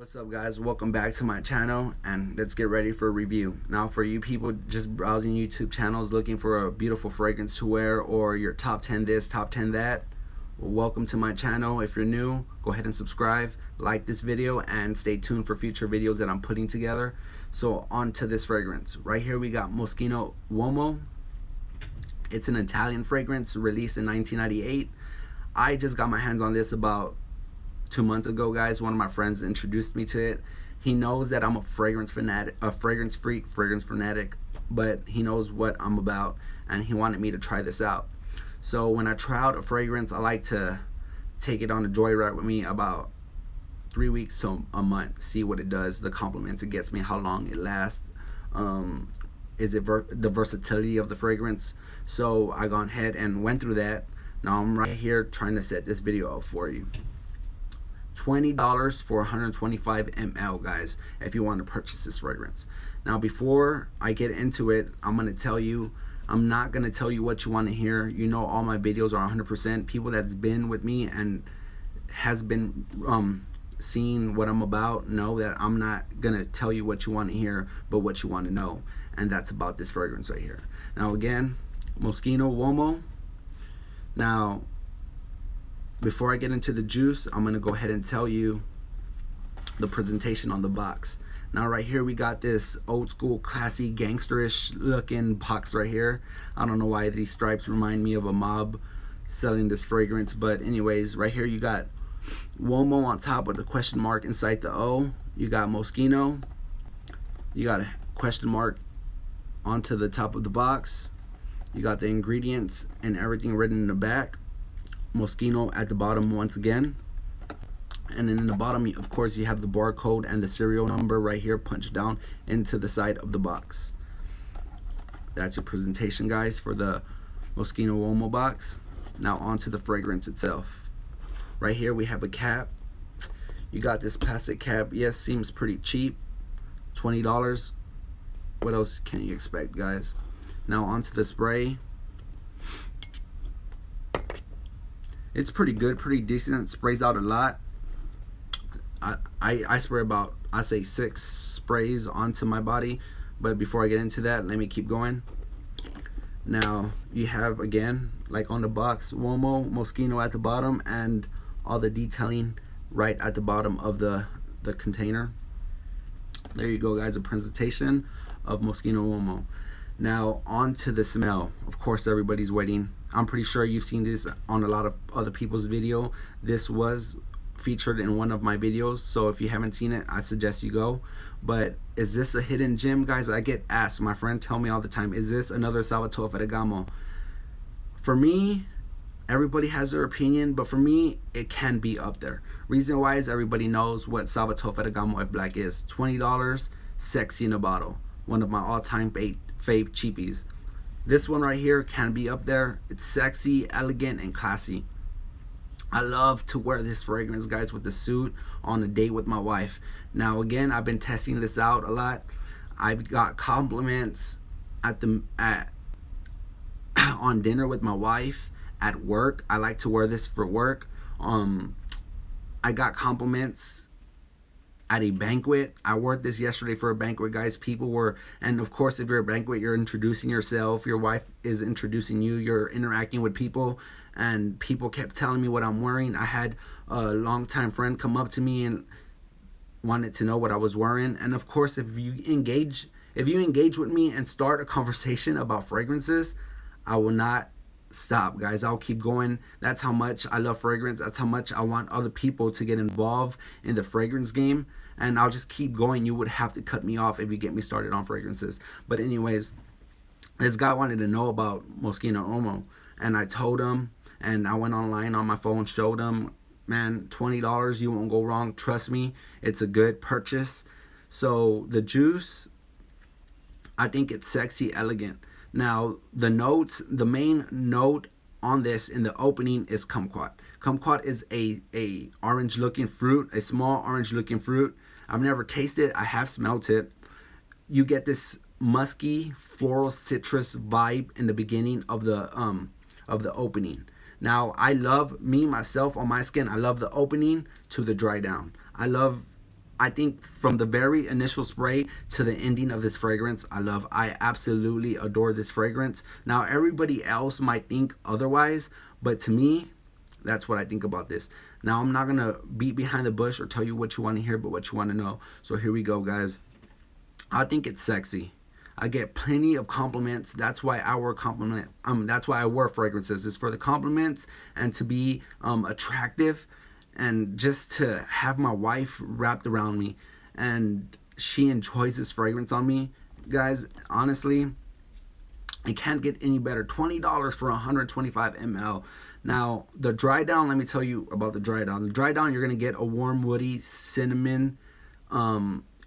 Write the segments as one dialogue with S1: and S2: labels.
S1: What's up, guys? Welcome back to my channel, and let's get ready for a review. Now, for you people just browsing YouTube channels looking for a beautiful fragrance to wear, or your top 10 this, top 10 that, well, welcome to my channel. If you're new, go ahead and subscribe, like this video, and stay tuned for future videos that I'm putting together. So on to this fragrance. Right here we got Moschino Uomo. It's an Italian fragrance released in 1998. I just got my hands on this about 2 months ago, guys. One of my friends introduced me to it. He knows that I'm a fragrance fanatic, a fragrance freak, fragrance fanatic, but he knows what I'm about, and he wanted me to try this out. So when I try out a fragrance, I like to take it on a joyride with me about 3 weeks to a month, see what it does, the compliments it gets me, how long it lasts, is it the versatility of the fragrance. So I gone ahead and went through that. Now I'm right here trying to set this video up for you. $20 for 125 ml, guys, if you want to purchase this fragrance. Now, before I get into it, I'm not going to tell you what you want to hear. You know, all my videos are 100%. People that's been with me and has been seeing what I'm about know that I'm not going to tell you what you want to hear, but what you want to know. And that's about this fragrance right here. Now, again, Moschino Uomo. Now, before I get into the juice, I'm going to go ahead and tell you the presentation on the box. Now right here we got this old school classy gangsterish looking box right here. I don't know why these stripes remind me of a mob selling this fragrance, but anyways, right here you got Uomo on top with a question mark inside the O. You got Moschino. You got a question mark onto the top of the box. You got the ingredients and everything written in the back. Moschino at the bottom once again, and then in the bottom, of course, you have the barcode and the serial number right here punched down into the side of the box. That's your presentation, guys, for the Moschino Uomo box. Now on to the fragrance itself. Right here we have a cap. You got this plastic cap. Yes, seems pretty cheap, $20. What else can you expect, guys? Now onto the spray. It's pretty good, pretty decent. It sprays out a lot. I spray about, I say 6 sprays onto my body. But before I get into that, let me keep going. Now you have, again, like on the box, Uomo, Moschino at the bottom, and all the detailing right at the bottom of the container. There you go, guys, a presentation of Moschino Uomo. Now on to the smell. Of course, everybody's waiting. I'm pretty sure you've seen this on a lot of other people's video. This was featured in one of my videos, so if you haven't seen it, I suggest you go. But is this a hidden gem, guys? I get asked. My friend tell me all the time, is this another Salvatore Ferragamo? For me, everybody has their opinion, but for me, it can be up there. Reason why is everybody knows what Salvatore Ferragamo F Black is. $20, sexy in a bottle. One of my all-time fave cheapies. This one right here can be up there. It's sexy, elegant, and classy. I love to wear this fragrance, guys, with the suit on a date with my wife. Now again, I've been testing this out a lot. I've got compliments on dinner with my wife, at work. I like to wear this for work. I got compliments at a banquet. I wore this yesterday for a banquet, guys. People were, and of course, if you're a banquet, you're introducing yourself. Your wife is introducing you. You're interacting with people, and people kept telling me what I'm wearing. I had a longtime friend come up to me and wanted to know what I was wearing. And of course, if you engage with me and start a conversation about fragrances, I will not stop, guys. I'll keep going. That's how much I love fragrance. That's how much I want other people to get involved in the fragrance game, and I'll just keep going. You would have to cut me off if you get me started on fragrances. But anyways, this guy wanted to know about Moschino Uomo, and I told him, and I went online on my phone, showed him. Man, $20, you won't go wrong. Trust me, it's a good purchase. So the juice, I think it's sexy, elegant. Now, the notes, the main note on this in the opening is kumquat. Kumquat is a orange looking fruit, a small orange looking fruit. I've never tasted it. I have smelt it. You get this musky floral citrus vibe in the beginning of the opening. Now, I love, me, myself, on my skin, I love the opening to the dry down. I love I think from the very initial spray to the ending of this fragrance, I absolutely adore this fragrance. Now, everybody else might think otherwise, but to me, that's what I think about this. Now, I'm not going to beat behind the bush or tell you what you want to hear, but what you want to know. So here we go, guys. I think it's sexy. I get plenty of compliments. That's why I wear That's why I wear fragrances. It's for the compliments and to be attractive, and just to have my wife wrapped around me, and she enjoys this fragrance on me, guys. Honestly, it can't get any better. $20 for 125 ml. Now the Drydown. Let me tell you about the Drydown. The Drydown, you're gonna get a warm, woody, cinnamon,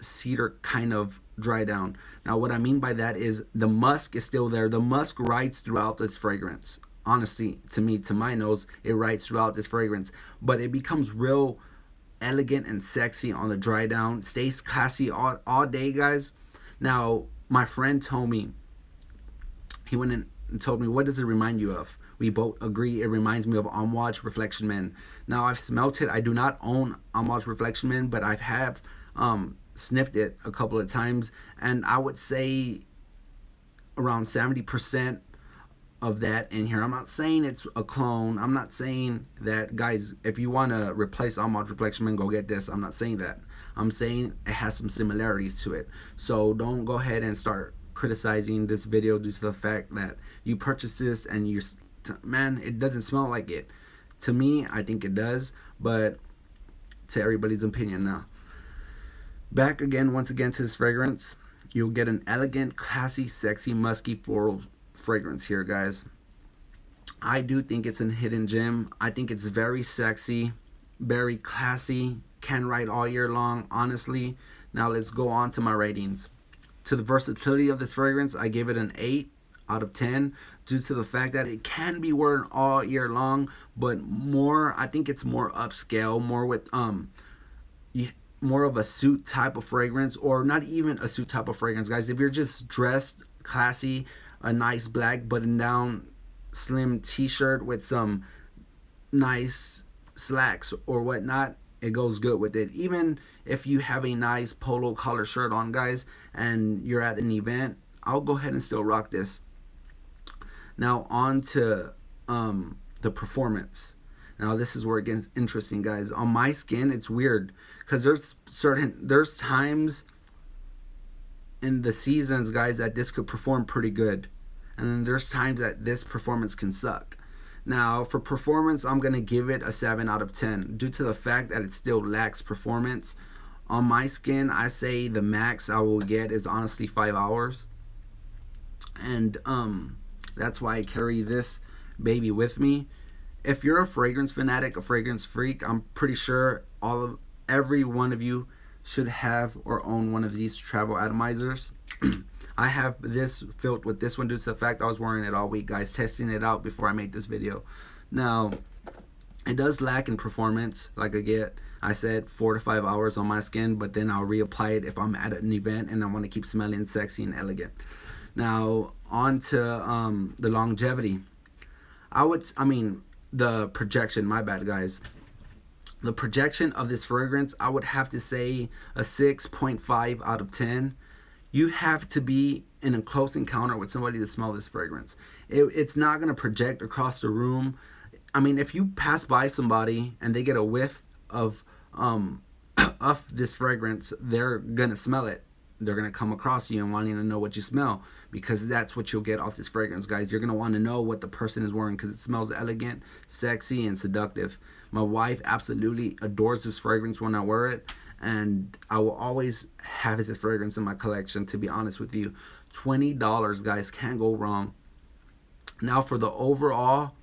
S1: cedar kind of Drydown. Now what I mean by that is the musk is still there. The musk rides throughout this fragrance. Honestly, to me, to my nose, it rides throughout this fragrance, but it becomes real elegant and sexy on the Drydown. Stays classy all day, guys. Now my friend told me, he went in and told me, what does it remind you of? We both agree it reminds me of Amouage Reflection Men. Now I've smelt it. I do not own Amouage Reflection Men, but I've sniffed it a couple of times, and I would say around 70% of that in here. I'm not saying it's a clone. I'm not saying that, guys, if you want to replace Amouage Reflection Men, go get this. I'm not saying that. I'm saying it has some similarities to it. So don't go ahead and start criticizing this video due to the fact that you purchased this and man, it doesn't smell like it. To me, I think it does, but to everybody's opinion. Now back again, once again, to this fragrance. You'll get an elegant, classy, sexy, musky floral fragrance here, guys. I do think it's a hidden gem. I think it's very sexy, very classy, can ride all year long, honestly. Now let's go on to my ratings. To the versatility of this fragrance, I give it an 8 out of 10 due to the fact that it can be worn all year long, but I think it's more upscale, more with more of a suit type of fragrance, or not even a suit type of fragrance, guys. If you're just dressed classy, a nice black button down slim t-shirt with some nice slacks or whatnot, it goes good with it. Even if you have a nice polo collar shirt on, guys, and you're at an event, I'll go ahead and still rock this. Now on to the performance. Now this is where it gets interesting, guys. On my skin, it's weird because there's times in the seasons, guys, that this could perform pretty good, and then there's times that this performance can suck. Now for performance, I'm gonna give it a 7 out of 10 due to the fact that it still lacks performance. On my skin, I say the max I will get is honestly 5 hours, and that's why I carry this baby with me. If you're a fragrance fanatic, a fragrance freak, I'm pretty sure every one of you should have or own one of these travel atomizers. I have this filled with this one due to the fact I was wearing it all week, guys, testing it out before I made this video. Now, it does lack in performance. Like I said 4 to 5 hours on my skin, but then I'll reapply it if I'm at an event and I want to keep smelling sexy and elegant. Now, on to the longevity. The projection, my bad, guys. The projection of this fragrance, I would have to say a 6.5 out of 10. You have to be in a close encounter with somebody to smell this fragrance. It's not going to project across the room. I mean, if you pass by somebody and they get a whiff of this fragrance, they're going to smell it. They're going to come across you and wanting to know what you smell, because that's what you'll get off this fragrance, guys. You're going to want to know what the person is wearing because it smells elegant, sexy, and seductive. My wife absolutely adores this fragrance when I wear it, and I will always have this fragrance in my collection, to be honest with you. $20, guys, can't go wrong. Now for the overall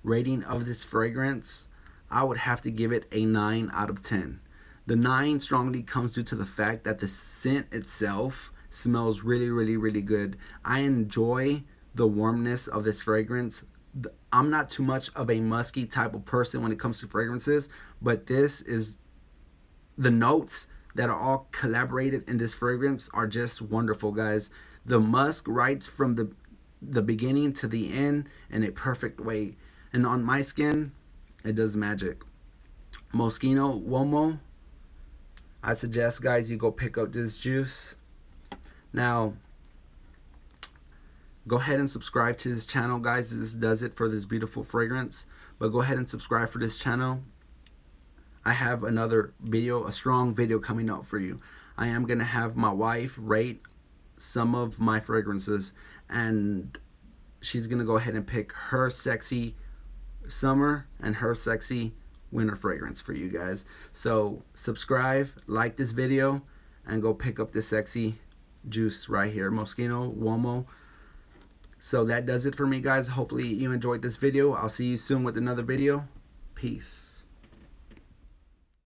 S1: rating of this fragrance, I would have to give it a 9 out of 10. The 9 strongly comes due to the fact that the scent itself smells really, really, really good. I enjoy the warmness of this fragrance. I'm not too much of a musky type of person when it comes to fragrances, but this is the notes that are all collaborated in this fragrance are just wonderful, guys. The musk right from the beginning to the end in a perfect way. And on my skin, it does magic. Moschino Uomo, I suggest, guys, you go pick up this juice. Now, go ahead and subscribe to this channel, guys. This does it for this beautiful fragrance. But go ahead and subscribe for this channel. I have another video, a strong video coming up for you. I am going to have my wife rate some of my fragrances, and she's going to go ahead and pick her sexy summer and her sexy winter fragrance for you guys. So subscribe, like this video, and go pick up this sexy juice right here, Moschino Uomo. So that does it for me, guys. Hopefully you enjoyed this video. I'll see you soon with another video. Peace.